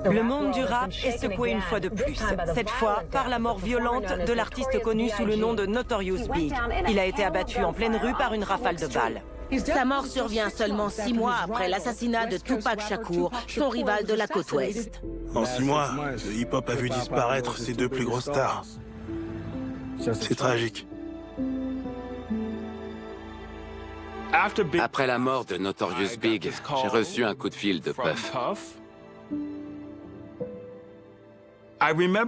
Le monde du rap est secoué une fois de plus, cette fois par la mort violente de l'artiste connu sous le nom de Notorious Big. Il a été abattu en pleine rue par une rafale de balles. Sa mort survient seulement 6 mois après l'assassinat de Tupac Shakur, son rival de la côte ouest. En 6 mois, le hip-hop a vu disparaître ses 2 plus grosses stars. C'est tragique. Après la mort de Notorious Big, j'ai reçu un coup de fil de Puff.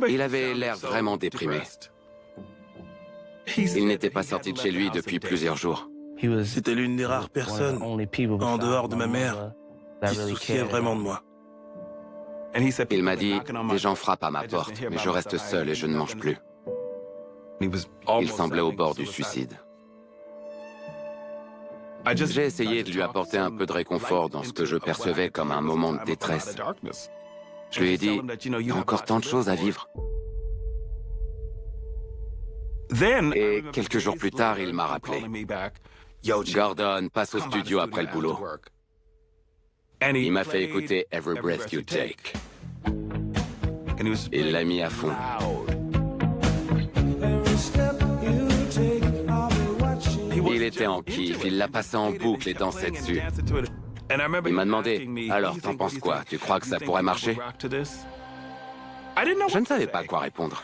Il avait l'air vraiment déprimé. Il n'était pas sorti de chez lui depuis plusieurs jours. C'était l'une des rares personnes, en dehors de ma mère, qui se souciait vraiment de moi. Il m'a dit, des gens frappent à ma porte, mais je reste seul et je ne mange plus. Il semblait au bord du suicide. J'ai essayé de lui apporter un peu de réconfort dans ce que je percevais comme un moment de détresse. Je lui ai dit, il y a encore tant de choses à vivre. Et quelques jours plus tard, il m'a rappelé. Gordon, passe au studio après le boulot. Il m'a fait écouter Every Breath You Take. Il l'a mis à fond. Il était en kiff, il l'a passé en boucle et dansait dessus. Il m'a demandé, alors t'en penses quoi? Tu crois que ça pourrait marcher? Je ne savais pas quoi répondre.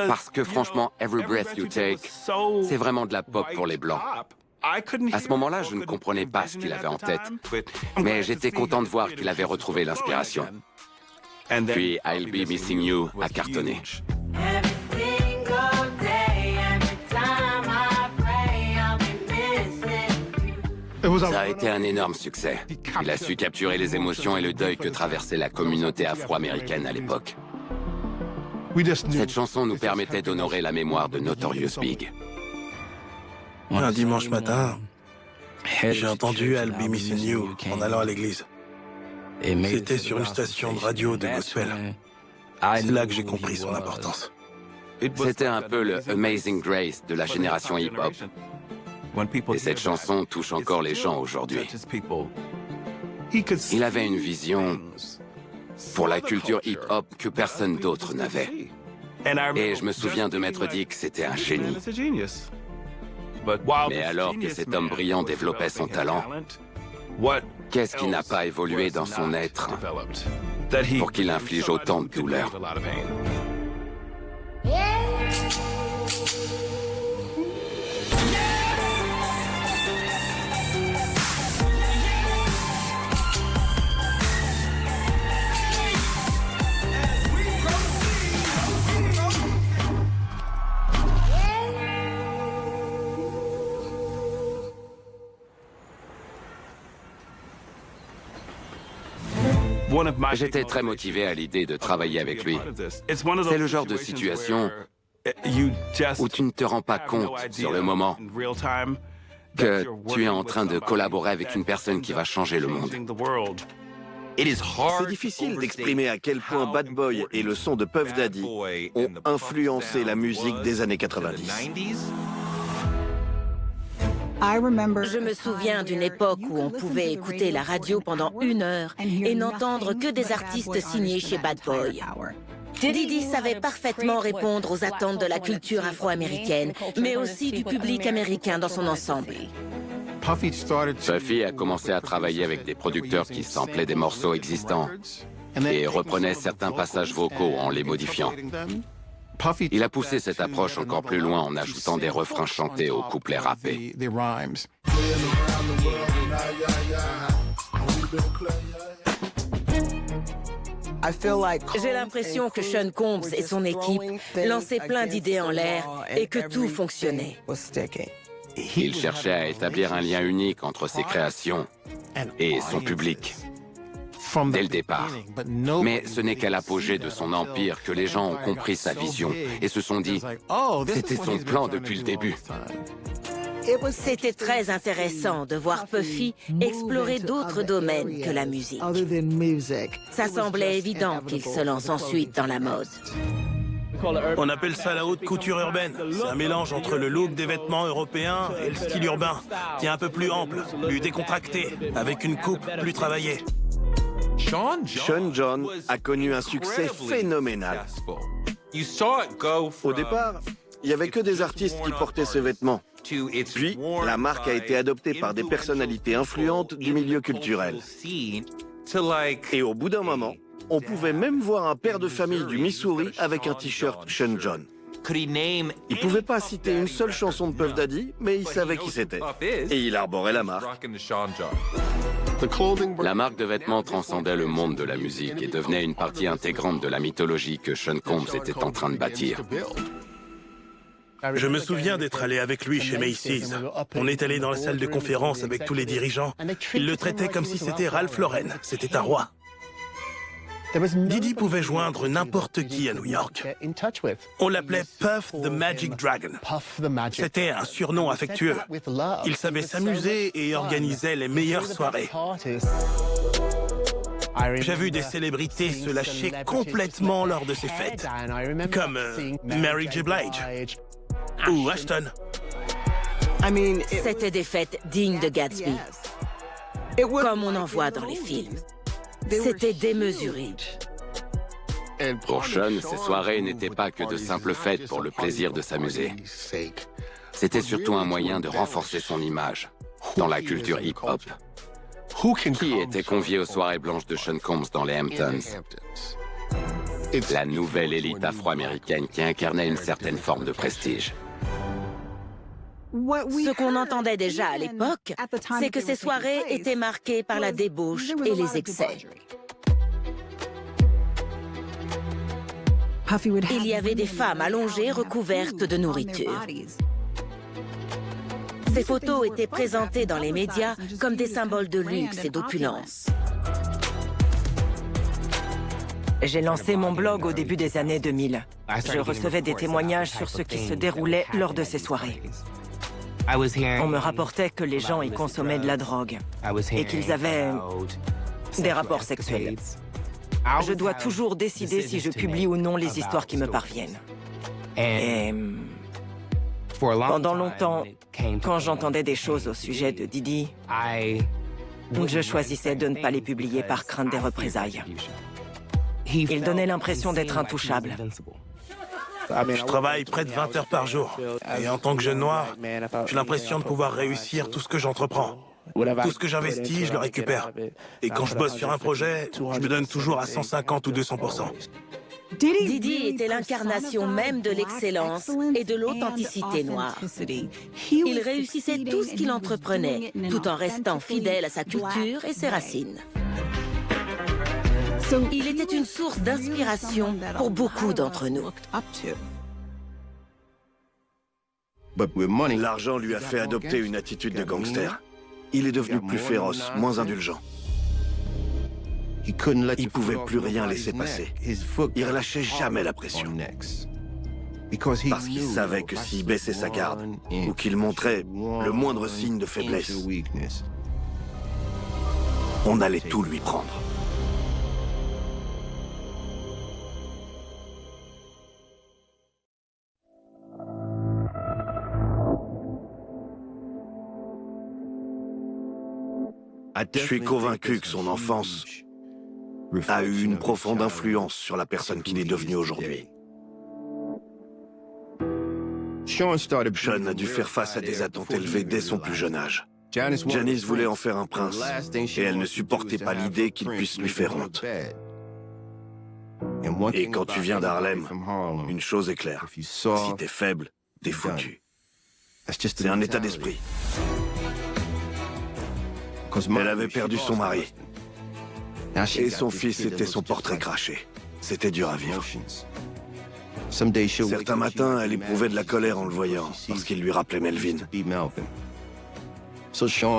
Parce que franchement, Every Breath You Take, c'est vraiment de la pop pour les Blancs. À ce moment-là, je ne comprenais pas ce qu'il avait en tête. Mais j'étais content de voir qu'il avait retrouvé l'inspiration. Puis I'll Be Missing You a cartonné. Ça a été un énorme succès. Il a su capturer les émotions et le deuil que traversait la communauté afro-américaine à l'époque. Cette chanson nous permettait d'honorer la mémoire de Notorious Big. Un dimanche matin, j'ai entendu I'll Be Missing You en allant à l'église. C'était sur une station de radio de gospel. C'est là que j'ai compris son importance. C'était un peu le Amazing Grace de la génération hip-hop. Et cette chanson touche encore les gens aujourd'hui. Il avait une vision pour la culture hip-hop que personne d'autre n'avait. Et je me souviens de m'être dit que c'était un génie. Mais alors que cet homme brillant développait son talent, qu'est-ce qui n'a pas évolué dans son être pour qu'il inflige autant de douleur? J'étais très motivé à l'idée de travailler avec lui. C'est le genre de situation où tu ne te rends pas compte sur le moment que tu es en train de collaborer avec une personne qui va changer le monde. C'est difficile d'exprimer à quel point Bad Boy et le son de Puff Daddy ont influencé la musique des années 90. Je me souviens d'une époque où on pouvait écouter la radio pendant 1 heure et n'entendre que des artistes signés chez Bad Boy. Didi savait parfaitement répondre aux attentes de la culture afro-américaine, mais aussi du public américain dans son ensemble. Puffy a commencé à travailler avec des producteurs qui samplaient des morceaux existants et reprenaient certains passages vocaux en les modifiant. Il a poussé cette approche encore plus loin en ajoutant des refrains chantés aux couplets rappés. J'ai l'impression que Sean Combs et son équipe lançaient plein d'idées en l'air et que tout fonctionnait. Il cherchait à établir un lien unique entre ses créations et son public. Dès le départ. Mais ce n'est qu'à l'apogée de son empire que les gens ont compris sa vision et se sont dit « c'était son plan depuis le début ». C'était très intéressant de voir Puffy explorer d'autres domaines que la musique. Ça semblait évident qu'il se lance ensuite dans la mode. On appelle ça la haute couture urbaine. C'est un mélange entre le look des vêtements européens et le style urbain, qui est un peu plus ample, plus décontracté, avec une coupe plus travaillée. Sean John a connu un succès phénoménal. Au départ, il n'y avait que des artistes qui portaient ces vêtements. Puis, la marque a été adoptée par des personnalités influentes du milieu culturel. Et au bout d'un moment, on pouvait même voir un père de famille du Missouri avec un t-shirt Sean John. Il ne pouvait pas citer une seule chanson de Puff Daddy, mais il savait qui c'était. Et il arborait la marque. La marque de vêtements transcendait le monde de la musique et devenait une partie intégrante de la mythologie que Sean Combs était en train de bâtir. Je me souviens d'être allé avec lui chez Macy's. On est allé dans la salle de conférence avec tous les dirigeants. Ils le traitaient comme si c'était Ralph Lauren. C'était un roi. Didi pouvait joindre n'importe qui à New York. On l'appelait Puff the Magic Dragon. C'était un surnom affectueux. Il savait s'amuser et organisait les meilleures soirées. J'ai vu des célébrités se lâcher complètement lors de ces fêtes, comme Mary J. Blige ou Ashton. C'était des fêtes dignes de Gatsby, comme on en voit dans les films. C'était démesuré. Pour Sean, ces soirées n'étaient pas que de simples fêtes pour le plaisir de s'amuser. C'était surtout un moyen de renforcer son image dans la culture hip-hop. Qui était convié aux soirées blanches de Sean Combs dans les Hamptons? La nouvelle élite afro-américaine qui incarnait une certaine forme de prestige. Ce qu'on entendait déjà à l'époque, c'est que ces soirées étaient marquées par la débauche et les excès. Il y avait des femmes allongées recouvertes de nourriture. Ces photos étaient présentées dans les médias comme des symboles de luxe et d'opulence. J'ai lancé mon blog au début des années 2000. Je recevais des témoignages sur ce qui se déroulait lors de ces soirées. On me rapportait que les gens y consommaient de la drogue et qu'ils avaient des rapports sexuels. Je dois toujours décider si je publie ou non les histoires qui me parviennent. Et pendant longtemps, quand j'entendais des choses au sujet de Didi, je choisissais de ne pas les publier par crainte des représailles. Il donnait l'impression d'être intouchable. Je travaille près de 20 heures par jour. Et en tant que jeune noir, j'ai l'impression de pouvoir réussir tout ce que j'entreprends. Tout ce que j'investis, je le récupère. Et quand je bosse sur un projet, je me donne toujours à 150 ou 200%. Didi était l'incarnation même de l'excellence et de l'authenticité noire. Il réussissait tout ce qu'il entreprenait, tout en restant fidèle à sa culture et ses racines. Il était une source d'inspiration pour beaucoup d'entre nous. L'argent lui a fait adopter une attitude de gangster. Il est devenu plus féroce, moins indulgent. Il ne pouvait plus rien laisser passer. Il ne relâchait jamais la pression. Parce qu'il savait que s'il baissait sa garde, ou qu'il montrait le moindre signe de faiblesse, on allait tout lui prendre. Je suis convaincu que son enfance a eu une profonde influence sur la personne qu'il est devenu aujourd'hui. Sean a dû faire face à des attentes élevées dès son plus jeune âge. Janis voulait en faire un prince, et elle ne supportait pas l'idée qu'il puisse lui faire honte. Et quand tu viens d'Harlem, une chose est claire, si t'es faible, t'es foutu. C'est un état d'esprit. Elle avait perdu son mari. Et son fils était son portrait craché. C'était dur à vivre. Certains matins, elle éprouvait de la colère en le voyant, parce qu'il lui rappelait Melvin.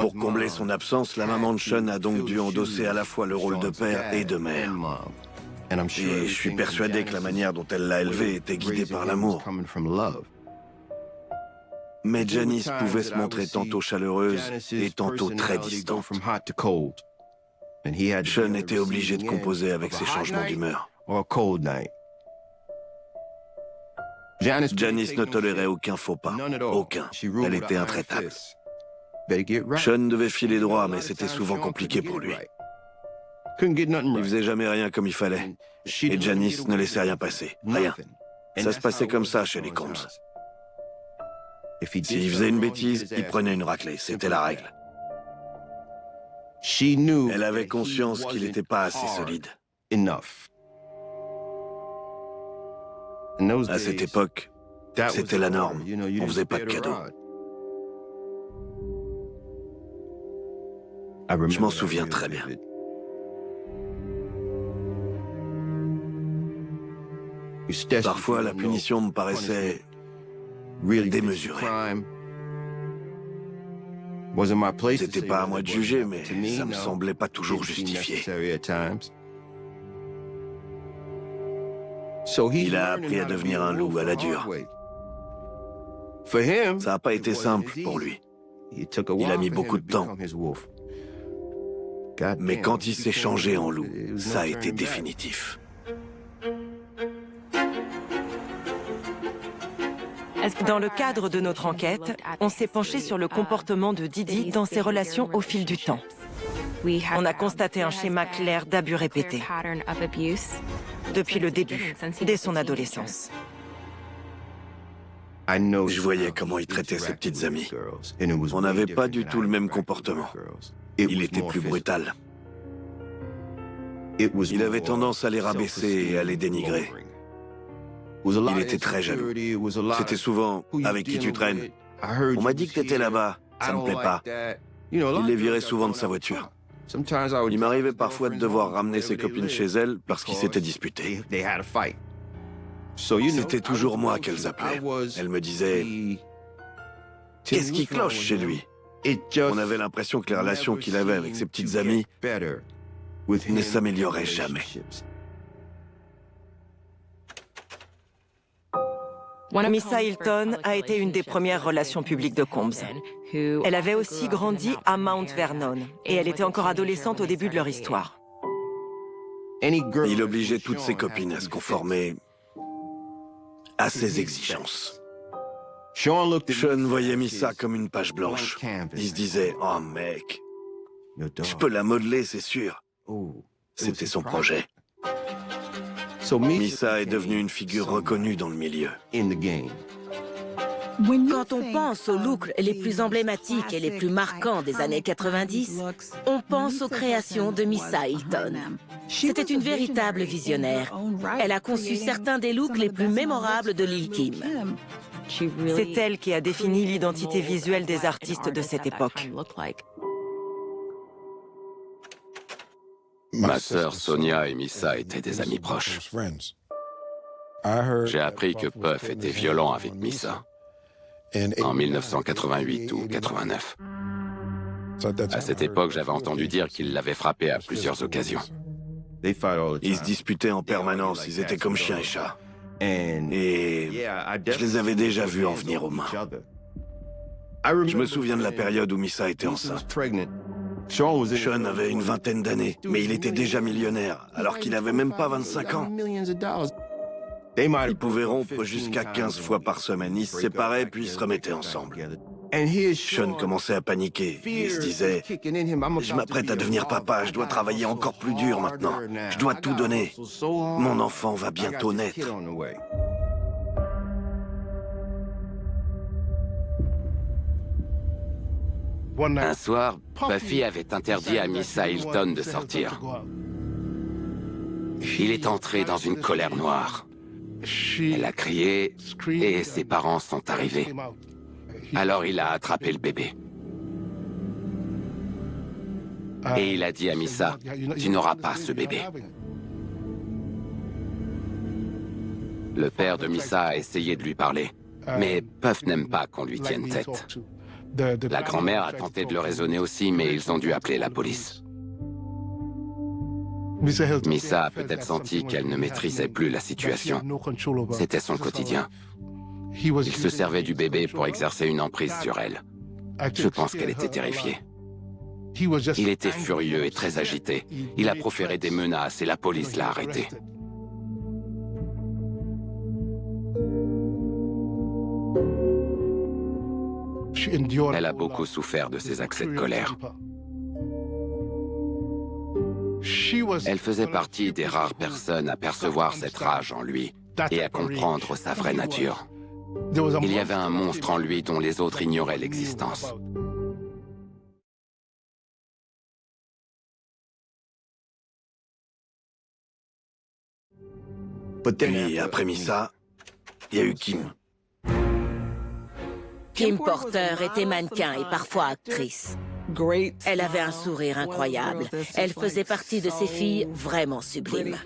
Pour combler son absence, la maman de Sean a donc dû endosser à la fois le rôle de père et de mère. Et je suis persuadé que la manière dont elle l'a élevé était guidée par l'amour. Mais Janis pouvait se montrer tantôt chaleureuse et tantôt très distante. Sean était obligé de composer avec ses changements d'humeur. Janis ne tolérait aucun faux pas, aucun. Elle était intraitable. Sean devait filer droit, mais c'était souvent compliqué pour lui. Il faisait jamais rien comme il fallait. Et Janice ne laissait rien passer. Rien. Ça se passait comme ça chez les Combs. S'il faisait une bêtise, il prenait une raclée. C'était la règle. Elle avait conscience qu'il n'était pas assez solide. À cette époque, c'était la norme. On faisait pas de cadeaux. Je m'en souviens très bien. Parfois, la punition me paraissait démesurée. C'était pas à moi de juger, mais ça me semblait pas toujours justifié. Il a appris à devenir un loup à la dure. Ça n'a pas été simple pour lui. Il a mis beaucoup de temps. Mais quand il s'est changé en loup, ça a été définitif. Dans le cadre de notre enquête, on s'est penché sur le comportement de Didi dans ses relations au fil du temps. On a constaté un schéma clair d'abus répétés, depuis le début, dès son adolescence. Je voyais comment il traitait ses petites amies. On n'avait pas du tout le même comportement. Il était plus brutal. Il avait tendance à les rabaisser et à les dénigrer. Il était très jaloux. C'était souvent « avec qui tu traînes ?» On m'a dit que t'étais là-bas, ça me plaît pas. Il les virait souvent de sa voiture. Il m'arrivait parfois de devoir ramener ses copines chez elles parce qu'ils s'étaient disputés. C'était toujours moi qu'elles appelaient. Elles me disaient « Qu'est-ce qui cloche chez lui ?» On avait l'impression que les relations qu'il avait avec ses petites amies ne s'amélioraient jamais. Missa Hilton a été une des premières relations publiques de Combs. Elle avait aussi grandi à Mount Vernon et elle était encore adolescente au début de leur histoire. Il obligeait toutes ses copines à se conformer à ses exigences. Sean voyait Missa comme une page blanche. Il se disait « Oh mec, je peux la modeler, c'est sûr. » C'était son projet. Missa est devenue une figure reconnue dans le milieu. Quand on pense aux looks les plus emblématiques et les plus marquants des années 90, on pense aux créations de Missa Hilton. C'était une véritable visionnaire. Elle a conçu certains des looks les plus mémorables de Lil' Kim. C'est elle qui a défini l'identité visuelle des artistes de cette époque. Ma sœur Sonia et Missa étaient des amis proches. J'ai appris que Puff était violent avec Missa en 1988 ou 89. À cette époque, j'avais entendu dire qu'il l'avait frappée à plusieurs occasions. Ils se disputaient en permanence, ils étaient comme chien et chat. Et je les avais déjà vus en venir aux mains. Je me souviens de la période où Missa était enceinte. Sean avait une vingtaine d'années, mais il était déjà millionnaire, alors qu'il n'avait même pas 25 ans. Ils pouvaient rompre jusqu'à 15 fois par semaine. Ils se séparaient, puis ils se remettaient ensemble. Sean commençait à paniquer. Il se disait « Je m'apprête à devenir papa, je dois travailler encore plus dur maintenant. Je dois tout donner. Mon enfant va bientôt naître. » Un soir, Puffy avait interdit à Missa Hilton de sortir. Il est entré dans une colère noire. Elle a crié et ses parents sont arrivés. Alors il a attrapé le bébé. Et il a dit à Missa, « Tu n'auras pas ce bébé. » Le père de Missa a essayé de lui parler, mais Puff n'aime pas qu'on lui tienne tête. La grand-mère a tenté de le raisonner aussi, mais ils ont dû appeler la police. Missa a peut-être senti qu'elle ne maîtrisait plus la situation. C'était son quotidien. Il se servait du bébé pour exercer une emprise sur elle. Je pense qu'elle était terrifiée. Il était furieux et très agité. Il a proféré des menaces et la police l'a arrêté. Elle a beaucoup souffert de ses accès de colère. Elle faisait partie des rares personnes à percevoir cette rage en lui et à comprendre sa vraie nature. Il y avait un monstre en lui dont les autres ignoraient l'existence. Puis après Missa, il y a eu Kim. Kim Porter était mannequin et parfois actrice. Elle avait un sourire incroyable. Elle faisait partie de ces filles vraiment sublimes.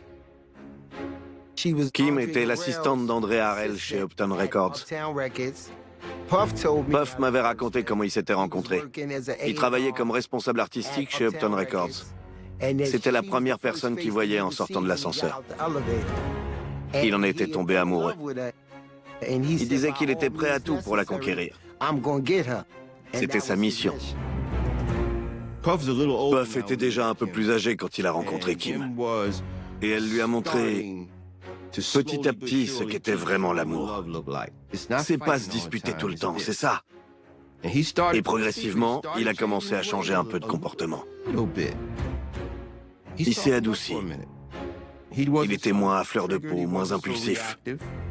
Kim était l'assistante d'André Harrell chez Uptown Records. Puff m'avait raconté comment ils s'étaient rencontrés. Il travaillait comme responsable artistique chez Uptown Records. C'était la première personne qu'il voyait en sortant de l'ascenseur. Il en était tombé amoureux. Il disait qu'il était prêt à tout pour la conquérir. C'était sa mission. Puff était déjà un peu plus âgé quand il a rencontré Kim. Et elle lui a montré petit à petit ce qu'était vraiment l'amour. C'est pas se disputer tout le temps, c'est ça. Et progressivement, il a commencé à changer un peu de comportement. Il s'est adouci. Il était moins à fleur de peau, moins impulsif.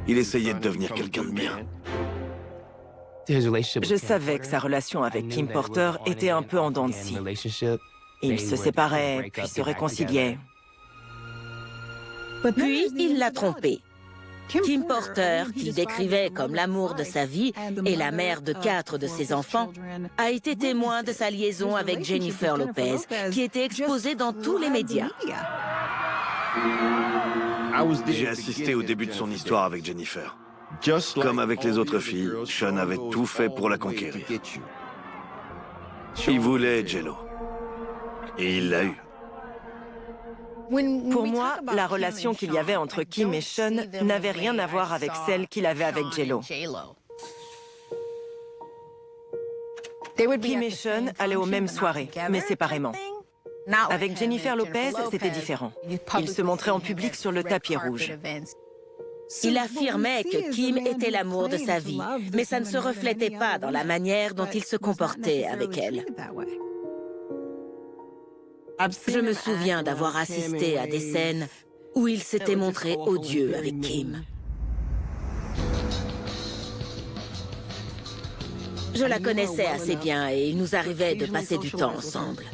Il essayait de devenir quelqu'un de bien. Je savais que sa relation avec Kim Porter était un peu en dents de scie. Ils se séparaient, puis se réconciliaient. Puis, il l'a trompée. Kim Porter, qu'il décrivait comme l'amour de sa vie et la mère de 4 de ses enfants, a été témoin de sa liaison avec Jennifer Lopez, qui était exposée dans tous les médias. J'ai assisté au début de son histoire avec Jennifer. Comme avec les autres filles, Sean avait tout fait pour la conquérir. Il voulait Jello. Et il l'a eu. Pour moi, la relation qu'il y avait entre Kim et Sean n'avait rien à voir avec celle qu'il avait avec Jello. Kim et Sean allaient aux mêmes soirées, mais séparément. Avec Jennifer Lopez, c'était différent. Ils se montraient en public sur le tapis rouge. Il affirmait que Kim était l'amour de sa vie, mais ça ne se reflétait pas dans la manière dont il se comportait avec elle. Je me souviens d'avoir assisté à des scènes où il s'était montré odieux avec Kim. Je la connaissais assez bien et il nous arrivait de passer du temps ensemble.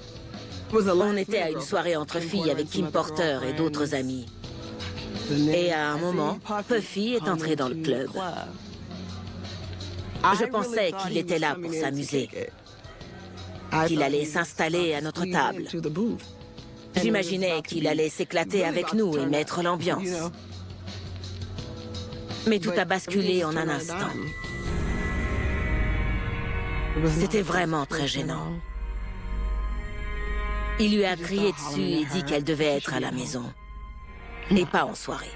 On était à une soirée entre filles avec Kim Porter et d'autres amis. Et à un moment, Puffy est entré dans le club. Je pensais qu'il était là pour s'amuser, qu'il allait s'installer à notre table. J'imaginais qu'il allait s'éclater avec nous et mettre l'ambiance. Mais tout a basculé en un instant. C'était vraiment très gênant. Il lui a crié dessus et dit qu'elle devait être à la maison, et pas en soirée.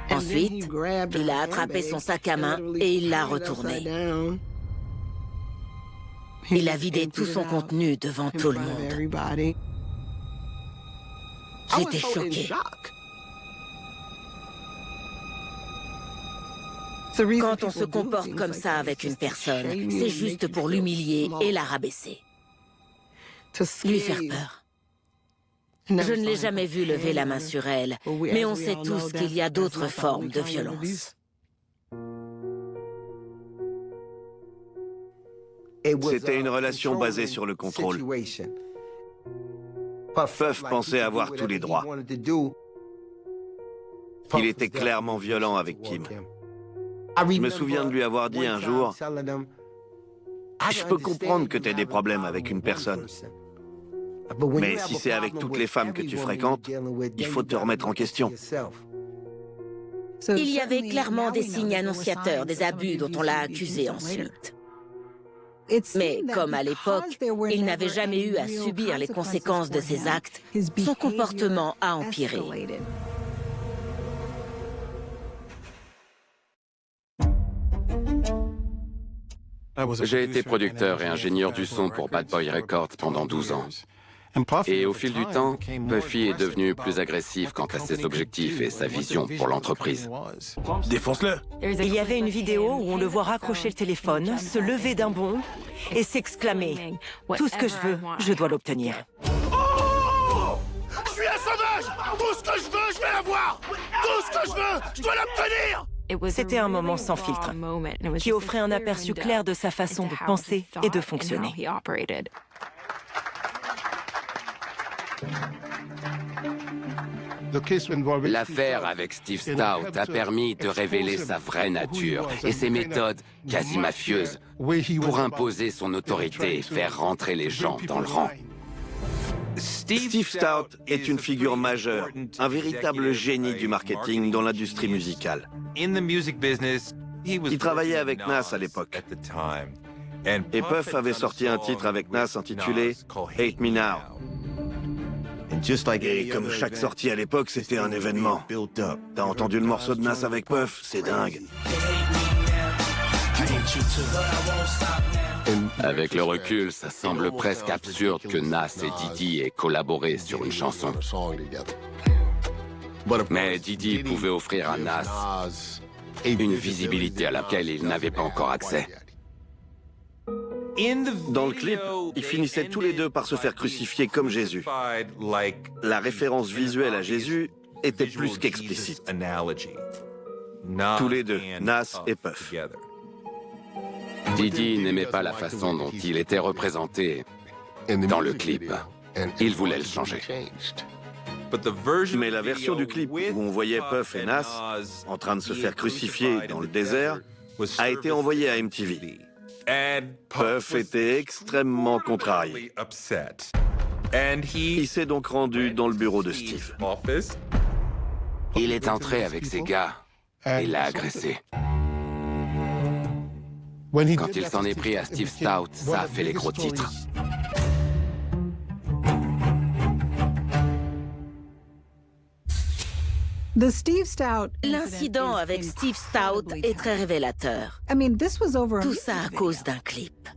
Ensuite, il a attrapé son sac à main et il l'a retourné. Il a vidé tout son contenu devant tout le monde. J'étais choquée. Quand on se comporte comme ça avec une personne, c'est juste pour l'humilier et la rabaisser. Lui faire peur. Je ne l'ai jamais vu lever la main sur elle, mais on sait tous qu'il y a d'autres formes de violence. C'était une relation basée sur le contrôle. Puff pensait avoir tous les droits. Il était clairement violent avec Kim. Je me souviens de lui avoir dit un jour, « Je peux comprendre que tu aies des problèmes avec une personne. Mais si c'est avec toutes les femmes que tu fréquentes, il faut te remettre en question. » Il y avait clairement des signes annonciateurs des abus dont on l'a accusé ensuite. Mais comme à l'époque, il n'avait jamais eu à subir les conséquences de ses actes, son comportement a empiré. J'ai été producteur et ingénieur du son pour Bad Boy Records pendant 12 ans. Et au fil du temps, Puffy est devenu plus agressif quant à ses objectifs et sa vision pour l'entreprise. Défonce-le! Il y avait une vidéo où on le voit raccrocher le téléphone, se lever d'un bond et s'exclamer « Tout ce que je veux, je dois l'obtenir ». l'image! Tout ce que je veux, je vais l'avoir! Tout ce que je veux, je dois l'obtenir! C'était un moment sans filtre, qui offrait un aperçu clair de sa façon de penser et de fonctionner. L'affaire avec Steve Stout a permis de révéler sa vraie nature et ses méthodes quasi mafieuses pour imposer son autorité et faire rentrer les gens dans le rang. Steve Stout est une figure majeure, un véritable génie du marketing dans l'industrie musicale. Il travaillait avec Nas à l'époque. Et Puff avait sorti un titre avec Nas intitulé « Hate Me Now ». Et comme chaque sortie à l'époque, c'était un événement. T'as entendu le morceau de Nas avec Puff? C'est dingue. Avec le recul, ça semble presque absurde que Nas et Diddy aient collaboré sur une chanson. Mais Diddy pouvait offrir à Nas une visibilité à laquelle il n'avait pas encore accès. Dans le clip, ils finissaient tous les deux par se faire crucifier comme Jésus. La référence visuelle à Jésus était plus qu'explicite. Tous les deux, Nas et Puff. Diddy n'aimait pas la façon dont il était représenté dans le clip. Il voulait le changer. Mais la version du clip où on voyait Puff et Nas en train de se faire crucifier dans le désert a été envoyée à MTV. Puff était extrêmement contrarié. Il s'est donc rendu dans le bureau de Steve. Il est entré avec ses gars et l'a agressé. Quand il s'en est pris à Steve Stout, ça a fait les gros titres. L'incident avec Steve Stout est très révélateur. Tout ça à cause d'un clip.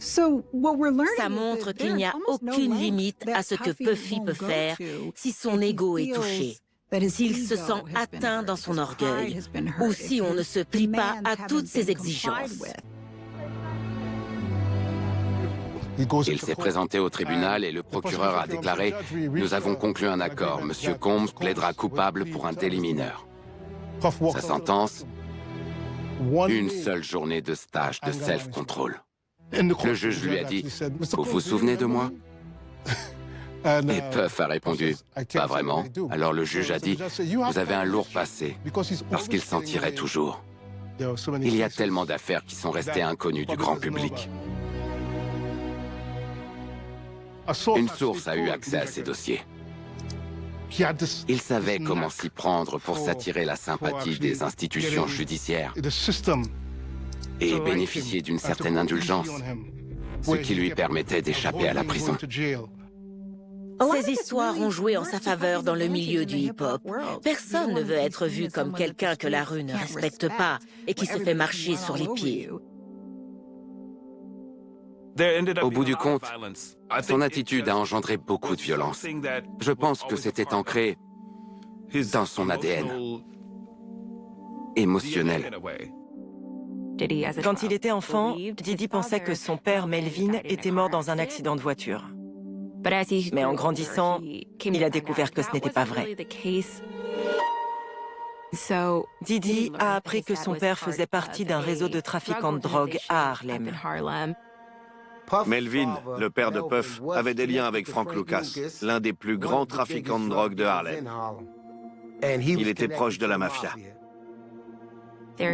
Ça montre qu'il n'y a aucune limite à ce que Puffy peut faire si son ego est touché, s'il se sent atteint dans son orgueil, ou si on ne se plie pas à toutes ses exigences. Il s'est présenté au tribunal et le procureur a déclaré « Nous avons conclu un accord. Monsieur Combs plaidera coupable pour un délit mineur. » Sa sentence, une seule journée de stage de self-control. Le juge lui a dit « Vous vous souvenez de moi ?» Et Puff a répondu « Pas vraiment. » Alors le juge a dit « Vous avez un lourd passé. » Parce qu'il s'en tirait toujours. Il y a tellement d'affaires qui sont restées inconnues du grand public. Une source a eu accès à ces dossiers. Il savait comment s'y prendre pour s'attirer la sympathie des institutions judiciaires et bénéficier d'une certaine indulgence, ce qui lui permettait d'échapper à la prison. Ces histoires ont joué en sa faveur dans le milieu du hip-hop. Personne ne veut être vu comme quelqu'un que la rue ne respecte pas et qui se fait marcher sur les pieds. Au bout du compte, son attitude a engendré beaucoup de violence. Je pense que c'était ancré dans son ADN émotionnel. Quand il était enfant, Diddy pensait que son père, Melvin, était mort dans un accident de voiture. Mais en grandissant, il a découvert que ce n'était pas vrai. Diddy a appris que son père faisait partie d'un réseau de trafiquants de drogue à Harlem. Melvin, le père de Puff, avait des liens avec Frank Lucas, l'un des plus grands trafiquants de drogue de Harlem. Il était proche de la mafia.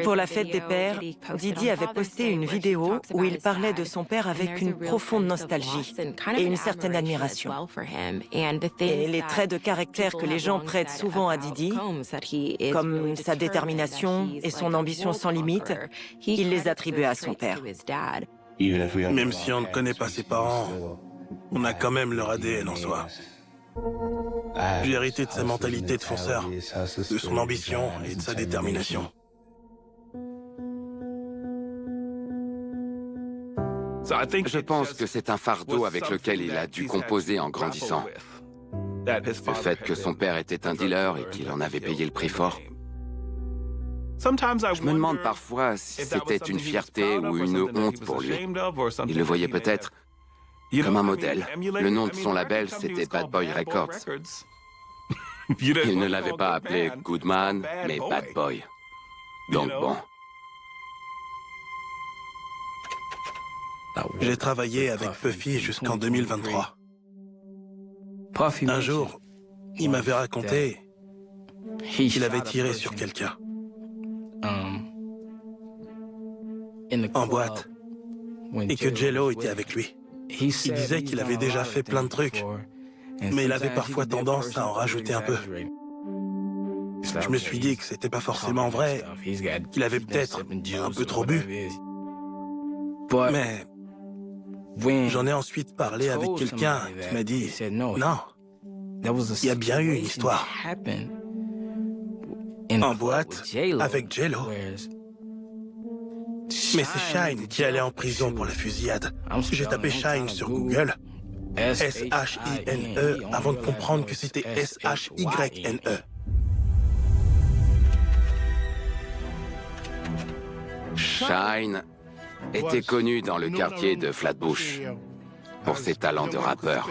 Pour la fête des pères, Diddy avait posté une vidéo où il parlait de son père avec une profonde nostalgie et une certaine admiration. Et les traits de caractère que les gens prêtent souvent à Diddy, comme sa détermination et son ambition sans limite, il les attribuait à son père. Même si on ne connaît pas ses parents, on a quand même leur ADN en soi. J'ai hérité de sa mentalité de fonceur, de son ambition et de sa détermination. Je pense que c'est un fardeau avec lequel il a dû composer en grandissant. Le fait que son père était un dealer et qu'il en avait payé le prix fort. Je me demande parfois si c'était une fierté ou une honte pour lui. Il le voyait peut-être comme un modèle. Le nom de son label, c'était Bad Boy Records. Il ne l'avait pas appelé Goodman, mais Bad Boy. Donc bon. J'ai travaillé avec Puffy jusqu'en 2023. Un jour, il m'avait raconté qu'il avait tiré sur quelqu'un. En boîte. Et que J-Lo était avec lui. Il disait qu'il avait déjà fait plein de trucs, mais il avait parfois tendance à en rajouter un peu. Je me suis dit que c'était pas forcément vrai, qu'il avait peut-être un peu trop bu. Mais j'en ai ensuite parlé avec quelqu'un qui m'a dit « Non, il y a bien eu une histoire. En boîte, avec J-Lo. Mais c'est Shine qui allait en prison pour la fusillade. J'ai tapé Shine sur Google, S-H-I-N-E, avant de comprendre que c'était S-H-Y-N-E. Shine était connu dans le quartier de Flatbush pour ses talents de rappeur.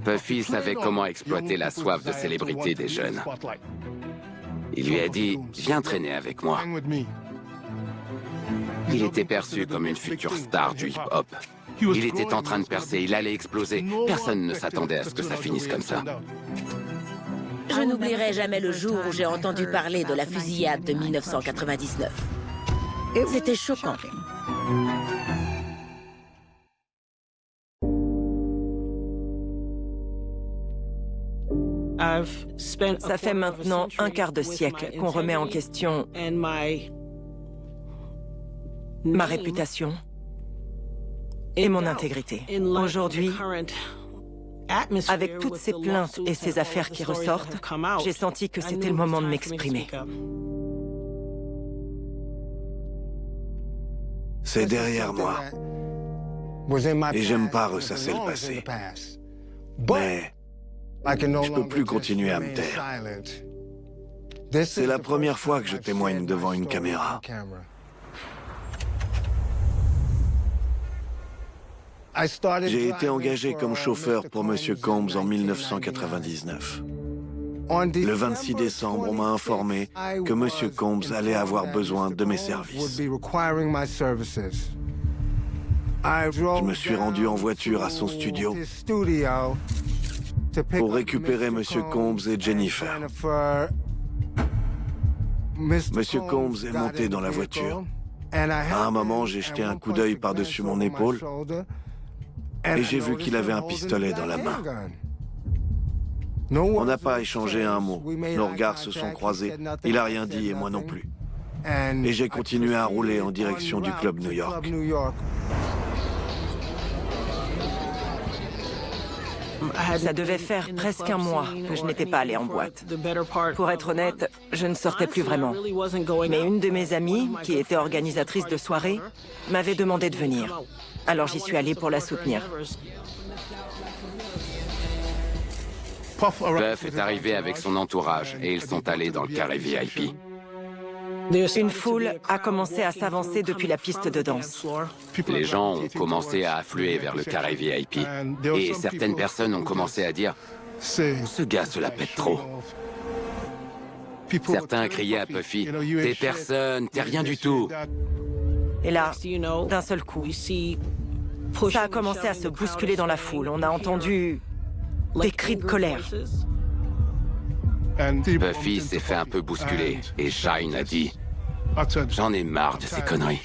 Puffy savait comment exploiter la soif de célébrité des jeunes. Il lui a dit « Viens traîner avec moi ». Il était perçu comme une future star du hip-hop. Il était en train de percer, il allait exploser. Personne ne s'attendait à ce que ça finisse comme ça. Je n'oublierai jamais le jour où j'ai entendu parler de la fusillade de 1999. C'était choquant. Ça fait maintenant un quart de siècle qu'on remet en question ma réputation et mon intégrité. Aujourd'hui, avec toutes ces plaintes et ces affaires qui ressortent, j'ai senti que c'était le moment de m'exprimer. C'est derrière moi. Et j'aime pas ressasser le passé. Mais je peux plus continuer à me taire. C'est la première fois que je témoigne devant une caméra. J'ai été engagé comme chauffeur pour M. Combs en 1999. Le 26 décembre, on m'a informé que M. Combs allait avoir besoin de mes services. Je me suis rendu en voiture à son studio pour récupérer M. Combs et Jennifer. M. Combs est monté dans la voiture. À un moment, j'ai jeté un coup d'œil par-dessus mon épaule et j'ai vu qu'il avait un pistolet dans la main. On n'a pas échangé un mot. Nos regards se sont croisés. Il n'a rien dit et moi non plus. Et j'ai continué à rouler en direction du club New York. Ça devait faire presque un mois que je n'étais pas allée en boîte. Pour être honnête, je ne sortais plus vraiment. Mais une de mes amies, qui était organisatrice de soirée, m'avait demandé de venir. Alors j'y suis allée pour la soutenir. Puff est arrivé avec son entourage et ils sont allés dans le carré VIP. Une foule a commencé à s'avancer depuis la piste de danse. Les gens ont commencé à affluer vers le carré VIP. Et certaines personnes ont commencé à dire « Ce gars se la pète trop ». Certains criaient à Puffy « T'es personne, t'es rien du tout ». Et là, d'un seul coup, ça a commencé à se bousculer dans la foule. On a entendu des cris de colère. Puffy s'est fait un peu bousculer et Shine a dit « J'en ai marre de ces conneries ».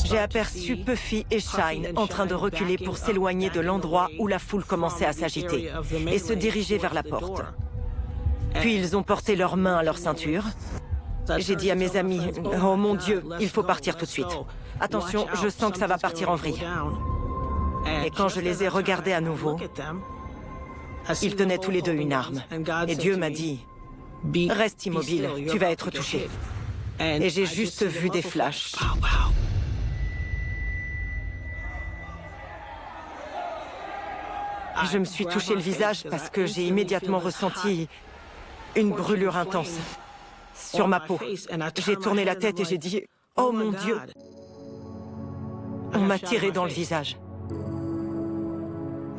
J'ai aperçu Puffy et Shine en train de reculer pour s'éloigner de l'endroit où la foule commençait à s'agiter et se diriger vers la porte. Puis ils ont porté leurs mains à leur ceinture. J'ai dit à mes amis « Oh mon Dieu, il faut partir tout de suite. Attention, je sens que ça va partir en vrille. » Et quand je les ai regardés à nouveau, ils tenaient tous les deux une arme. Et Dieu m'a dit « Reste immobile, tu vas être touché. » Et j'ai juste vu des flashs. Je me suis touché le visage parce que j'ai immédiatement ressenti une brûlure intense sur ma peau. J'ai tourné la tête et j'ai dit « Oh mon Dieu !» On m'a tiré dans le visage.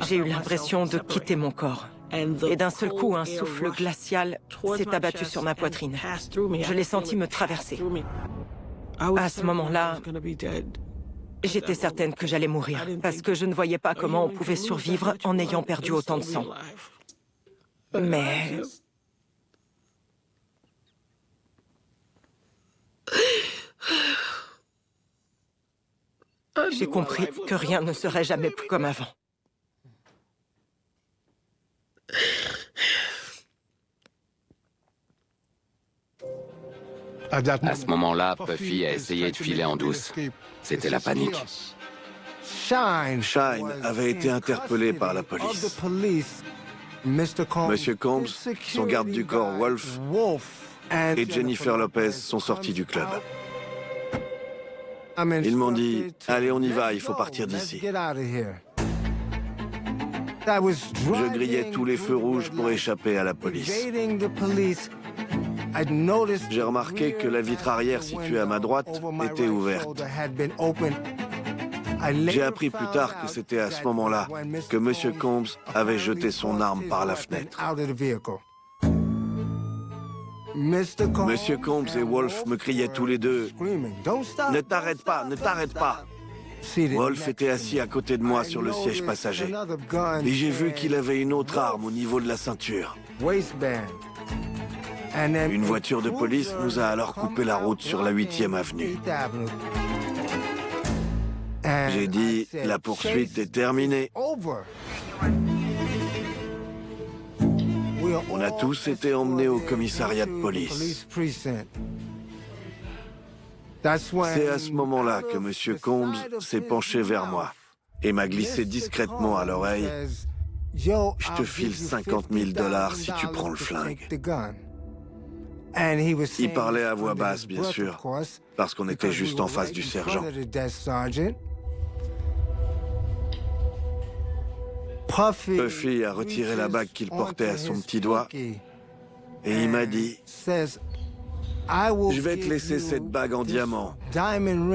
J'ai eu l'impression de quitter mon corps. Et d'un seul coup, un souffle glacial s'est abattu sur ma poitrine. Je l'ai senti me traverser. À ce moment-là, j'étais certaine que j'allais mourir, parce que je ne voyais pas comment on pouvait survivre en ayant perdu autant de sang. Mais... j'ai compris que rien ne serait jamais plus comme avant. À ce moment-là, Puffy a essayé de filer en douce. C'était la panique. Shine avait été interpellé par la police. Monsieur Combs, son garde du corps Wolf et Jennifer Lopez sont sortis du club. Ils m'ont dit « Allez, on y va, il faut partir d'ici ». Je grillais tous les feux rouges pour échapper à la police. J'ai remarqué que la vitre arrière située à ma droite était ouverte. J'ai appris plus tard que c'était à ce moment-là que M. Combs avait jeté son arme par la fenêtre. M. Combs et Wolf me criaient tous les deux « Ne t'arrête pas, ne t'arrête pas !» Wolf était assis à côté de moi sur le siège passager. Et j'ai vu qu'il avait une autre arme au niveau de la ceinture. Une voiture de police nous a alors coupé la route sur la 8e avenue. J'ai dit, la poursuite est terminée. On a tous été emmenés au commissariat de police. C'est à ce moment-là que M. Combs s'est penché vers moi et m'a glissé discrètement à l'oreille « Je te file 50 000 $ si tu prends le flingue ». Il parlait à voix basse, bien sûr, parce qu'on était juste en face du sergent. Puffy a retiré la bague qu'il portait à son petit doigt et il m'a dit « Je vais te laisser cette bague en diamant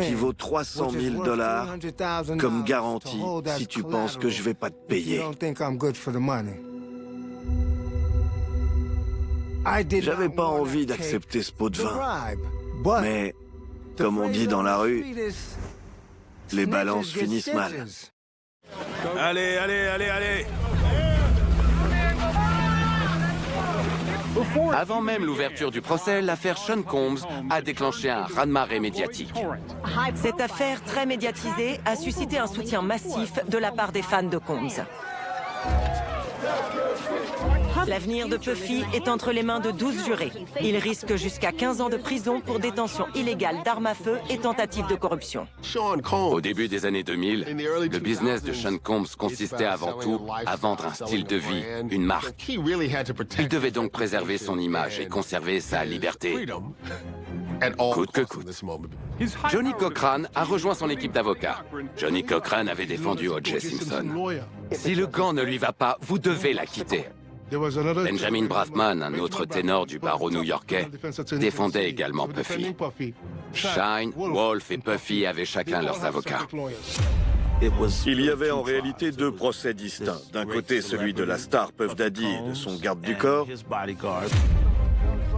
qui vaut 300 000 $ comme garantie si tu penses que je vais pas te payer. » J'avais pas envie d'accepter ce pot de vin, mais comme on dit dans la rue, les balances finissent mal. Allez, allez, allez, allez! Avant même l'ouverture du procès, l'affaire Sean Combs a déclenché un raz-de-marée médiatique. Cette affaire très médiatisée a suscité un soutien massif de la part des fans de Combs. L'avenir de Puffy est entre les mains de 12 jurés. Il risque jusqu'à 15 ans de prison pour détention illégale d'armes à feu et tentative de corruption. Au début des années 2000, le business de Sean Combs consistait avant tout à vendre un style de vie, une marque. Il devait donc préserver son image et conserver sa liberté, coûte que coûte. Johnny Cochran a rejoint son équipe d'avocats. Johnny Cochran avait défendu O.J. Simpson. Si le gant ne lui va pas, vous devez la quitter. Benjamin Braffman, un autre ténor du barreau new-yorkais, défendait également Puffy. Shine, Wolf et Puffy avaient chacun leurs avocats. Il y avait en réalité deux procès distincts. D'un côté, celui de la star Puff Daddy et de son garde du corps,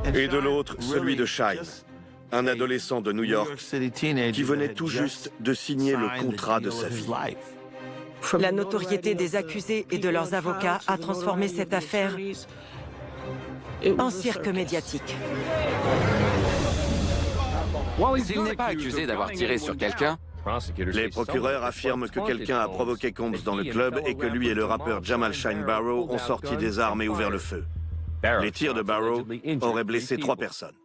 et de l'autre, celui de Shine, un adolescent de New York qui venait tout juste de signer le contrat de sa vie. La notoriété des accusés et de leurs avocats a transformé cette affaire en cirque médiatique. S'il n'est pas accusé d'avoir tiré sur quelqu'un, les procureurs affirment que quelqu'un a provoqué Combs dans le club et que lui et le rappeur Jamal Shine Barrow ont sorti des armes et ouvert le feu. Les tirs de Barrow auraient blessé 3 personnes.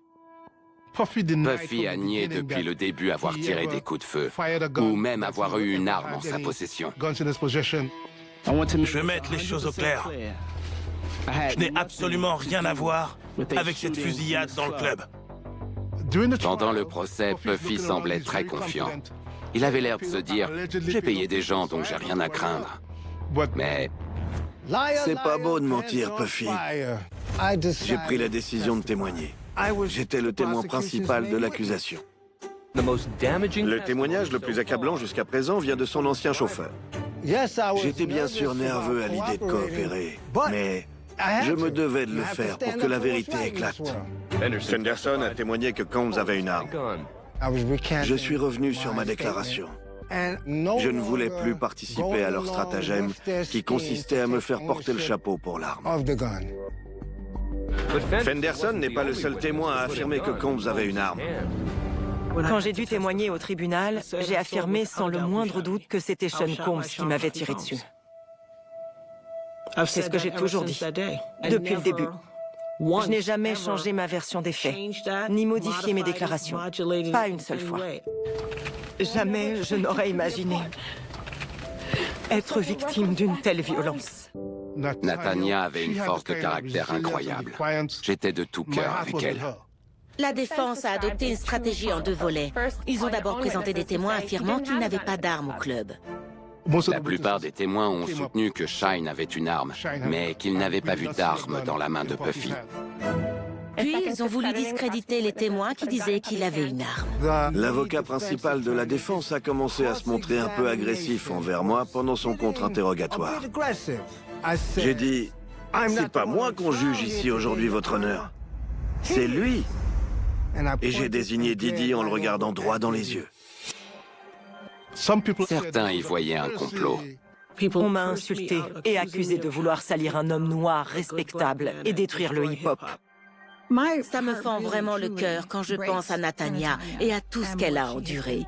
Puffy a nié depuis le début avoir tiré des coups de feu, ou même avoir eu une arme en sa possession. Je vais mettre les choses au clair. Je n'ai absolument rien à voir avec cette fusillade dans le club. Pendant le procès, Puffy semblait très confiant. Il avait l'air de se dire « J'ai payé des gens, donc j'ai rien à craindre. » Mais... C'est pas beau de mentir, Puffy. J'ai pris la décision de témoigner. J'étais le témoin principal de l'accusation. Le témoignage le plus accablant jusqu'à présent vient de son ancien chauffeur. J'étais bien sûr nerveux à l'idée de coopérer, mais Je me devais de le faire pour que la vérité éclate. Fenderson a témoigné que Combs avait une arme. Je suis revenu sur ma déclaration. Je ne voulais plus participer à leur stratagème qui consistait à me faire porter le chapeau pour l'arme. Fenderson n'est pas le seul témoin à affirmer que Combs avait une arme. Quand j'ai dû témoigner au tribunal, j'ai affirmé sans le moindre doute que c'était Sean Combs qui m'avait tiré dessus. C'est ce que j'ai toujours dit, depuis le début. Je n'ai jamais changé ma version des faits, ni modifié mes déclarations. Pas une seule fois. Jamais je n'aurais imaginé être victime d'une telle violence. Nathania avait une force de caractère incroyable. J'étais de tout cœur avec elle. La défense a adopté une stratégie en 2 volets. Ils ont d'abord présenté des témoins affirmant qu'ils n'avaient pas d'armes au club. La plupart des témoins ont soutenu que Shine avait une arme, mais qu'ils n'avaient pas vu d'arme dans la main de Puffy. Puis, ils ont voulu discréditer les témoins qui disaient qu'il avait une arme. L'avocat principal de la défense a commencé à se montrer un peu agressif envers moi pendant son contre-interrogatoire. J'ai dit, c'est pas moi qu'on juge ici aujourd'hui, votre honneur. C'est lui. Et j'ai désigné Didi en le regardant droit dans les yeux. Certains y voyaient un complot. On m'a insulté et accusé de vouloir salir un homme noir respectable et détruire le hip-hop. Ça me fend vraiment le cœur quand je pense à Nathania et à tout ce qu'elle a enduré.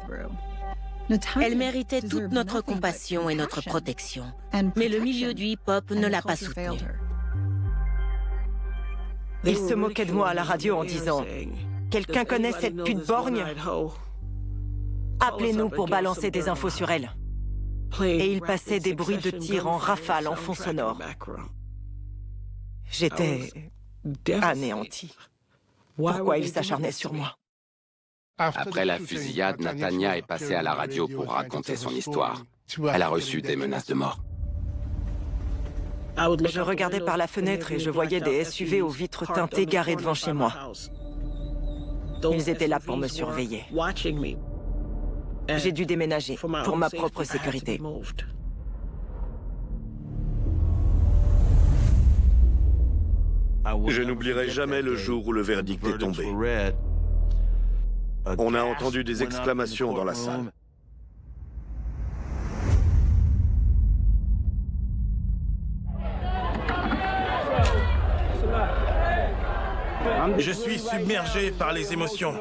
Elle méritait toute notre compassion et notre protection. Mais le milieu du hip-hop ne l'a pas soutenue. Il se moquait de moi à la radio en disant « Quelqu'un connaît cette pute borgne ? Appelez-nous pour balancer des infos sur elle. » Et il passait des bruits de tirs en rafale en fond sonore. J'étais anéanti. Pourquoi il s'acharnait sur moi? Après la fusillade, Nathania est passée à la radio pour raconter son histoire. Elle a reçu des menaces de mort. Je regardais par la fenêtre et je voyais des SUV aux vitres teintées garés devant chez moi. Ils étaient là pour me surveiller. J'ai dû déménager pour ma propre sécurité. Je n'oublierai jamais le jour où le verdict est tombé. On a entendu des exclamations dans la salle. Je suis submergé par les émotions.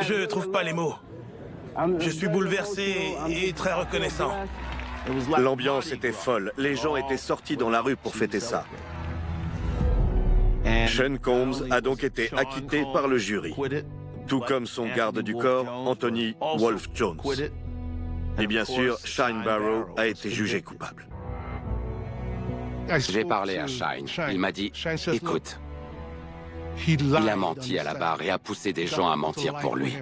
Je ne trouve pas les mots. Je suis bouleversé et très reconnaissant. L'ambiance était folle. Les gens étaient sortis dans la rue pour fêter ça. Sean Combs a donc été acquitté par le jury, tout comme son garde du corps, Anthony Wolf Jones. Et bien sûr, Shine Barrow a été jugé coupable. J'ai parlé à Shine. Il m'a dit, écoute, il a menti à la barre et a poussé des gens à mentir pour lui.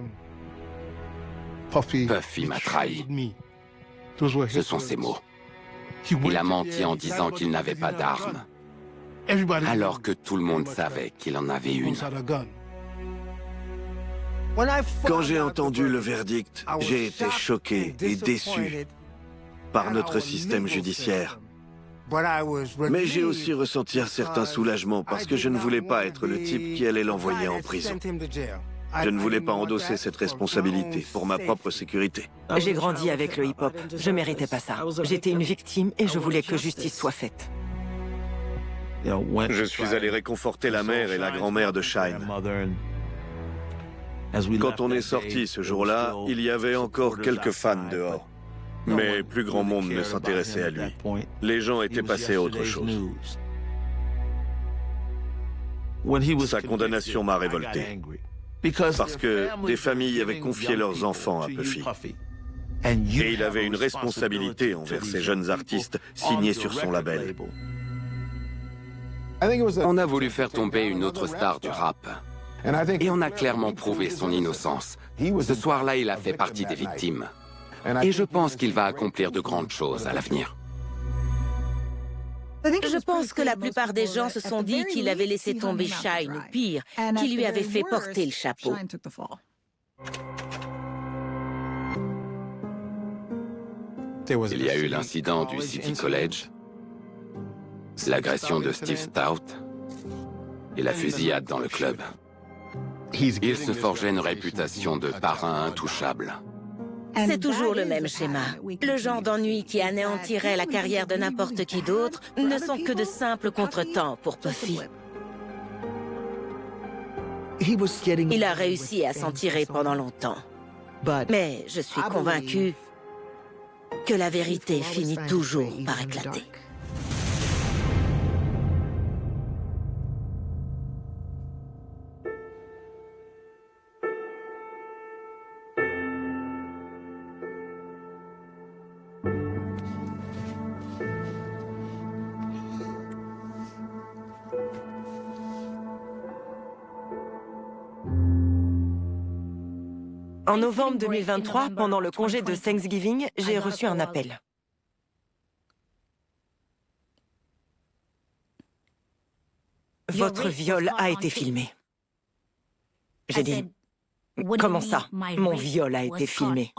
Puffy m'a trahi. Ce sont ses mots. Il a menti en disant qu'il n'avait pas d'arme, alors que tout le monde savait qu'il en avait une. Quand j'ai entendu le verdict, j'ai été choqué et déçu par notre système judiciaire. Mais j'ai aussi ressenti un certain soulagement parce que je ne voulais pas être le type qui allait l'envoyer en prison. Je ne voulais pas endosser cette responsabilité pour ma propre sécurité. J'ai grandi avec le hip-hop. Je méritais pas ça. J'étais une victime et je voulais que justice soit faite. Je suis allé réconforter la mère et la grand-mère de Shine. Quand on est sorti ce jour-là, il y avait encore quelques fans dehors. Mais plus grand monde ne s'intéressait à lui. Les gens étaient passés à autre chose. Sa condamnation m'a révolté. Parce que des familles avaient confié leurs enfants à Puffy. Et il avait une responsabilité envers ces jeunes artistes signés sur son label. On a voulu faire tomber une autre star du rap. Et on a clairement prouvé son innocence. Ce soir-là, il a fait partie des victimes. Et je pense qu'il va accomplir de grandes choses à l'avenir. Je pense que la plupart des gens se sont dit qu'il avait laissé tomber Shine, ou pire, qu'il lui avait fait porter le chapeau. Il y a eu l'incident du City College. l'agression de Steve Stout et la fusillade dans le club. Il se forgeait une réputation de parrain intouchable. C'est toujours le même schéma. Le genre d'ennui qui anéantirait la carrière de n'importe qui d'autre ne sont que de simples contretemps pour Puffy. Il a réussi à s'en tirer pendant longtemps. Mais je suis convaincu que la vérité finit toujours par éclater. En novembre 2023, pendant le congé de Thanksgiving, j'ai reçu un appel. Votre viol a été filmé. J'ai dit, comment ça, mon viol a été filmé?